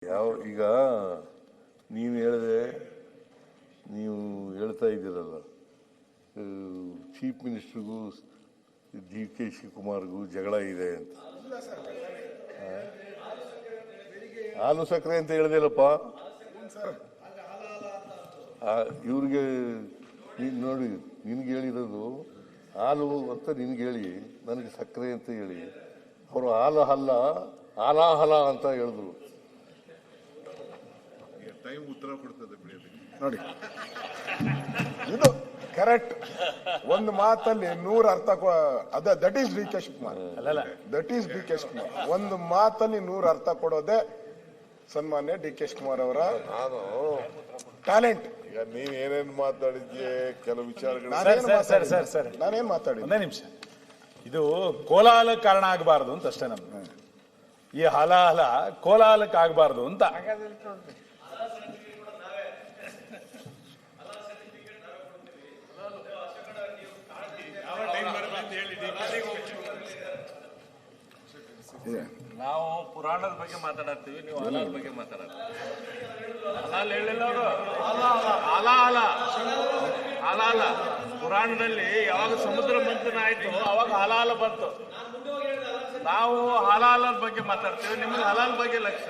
ಈಗ ನೀವು ಹೇಳಿದೆ, ನೀವು ಹೇಳ್ತಾ ಇದ್ದೀರಲ್ಲ, ಚೀಫ್ ಮಿನಿಸ್ಟರ್ಗೂ DK ಶಿವಕುಮಾರ್ಗೂ ಜಗಳ ಇದೆ ಅಂತ. ಹಾಲು ಸಕ್ಕರೆ ಅಂತ ಹೇಳಿದೆಲ್ಲಪ್ಪ. ಇವ್ರಿಗೆ ನೋಡಿ, ನಿನ್ಗೆ ಹೇಳಿರೋದು ಹಾಲು ಅಂತ ನಿನ್ಗೆ ಹೇಳಿ, ನನಗೆ ಸಕ್ಕರೆ ಅಂತ ಹೇಳಿ, ಅವರು ಹಾಲು ಹಲ್ಲ ಹಾಲಾಹಲ ಅಂತ ಹೇಳಿದ್ರು. ಟೈಮ್ ಉತ್ತರ ಕೊಡ್ತದೆ ನೋಡಿ, ಇದು ಕರೆಕ್ಟ್. ಒಂದು ಮಾತಲ್ಲಿ 100 ಅರ್ಥ. That is DK Shivakumar. That is DK Shivakumar. ಒಂದು ಮಾತಲ್ಲಿ 100 ಅರ್ಥ ಕೊಡೋದೇ ಸನ್ಮಾನ್ಯ DK ಶಿವಕುಮಾರ್ ಅವರ ಟ್ಯಾಲೆಂಟ್. ಈಗ ನೀನ್ ಏನೇನ್ ಮಾತಾಡಿದ್ಯೆ, ಕೆಲವು ವಿಚಾರಗಳು ನಾನೇನ್ ಮಾತಾಡಿದ್ದೆ? ಒಂದೇ ನಿಮಿಷ. ಇದು ಕೋಲಾಹಲಕ್ಕೆ ಕಾರಣ ಆಗಬಾರ್ದು ಅಂತ ಅಷ್ಟೇ. ನಮ್ಗೆ ಈ ಹಲಾಹಲ ಕೋಲಾಹಲಕ್ಕೆ ಆಗಬಾರ್ದು ಅಂತ. ನಾವು ಪುರಾಣದ ಬಗ್ಗೆ ಮಾತಾಡತ್ತೀವಿ, ನೀವು ಹಲಾಲ್ ಬಗ್ಗೆ ಮಾತಾಡತ್ತೀವಿ. ಹಲಾಲ್ ಹೇಳಿಲ್ಲ ಅವರು. ಹಲಾಲ ಪುರಾಣದಲ್ಲಿ ಯಾವಾಗ ಸಮುದ್ರ ಮಂಥನ ಆಯ್ತು ಅವಾಗ ಹಲಾಲ ಬಂತು. ನಾವು ಹಲಾಲದ ಬಗ್ಗೆ ಮಾತಾಡ್ತೀವಿ, ನಿಮ್ಗೆ ಹಲಾಲ್ ಬಗ್ಗೆ ಲಕ್ಷ್ಯ.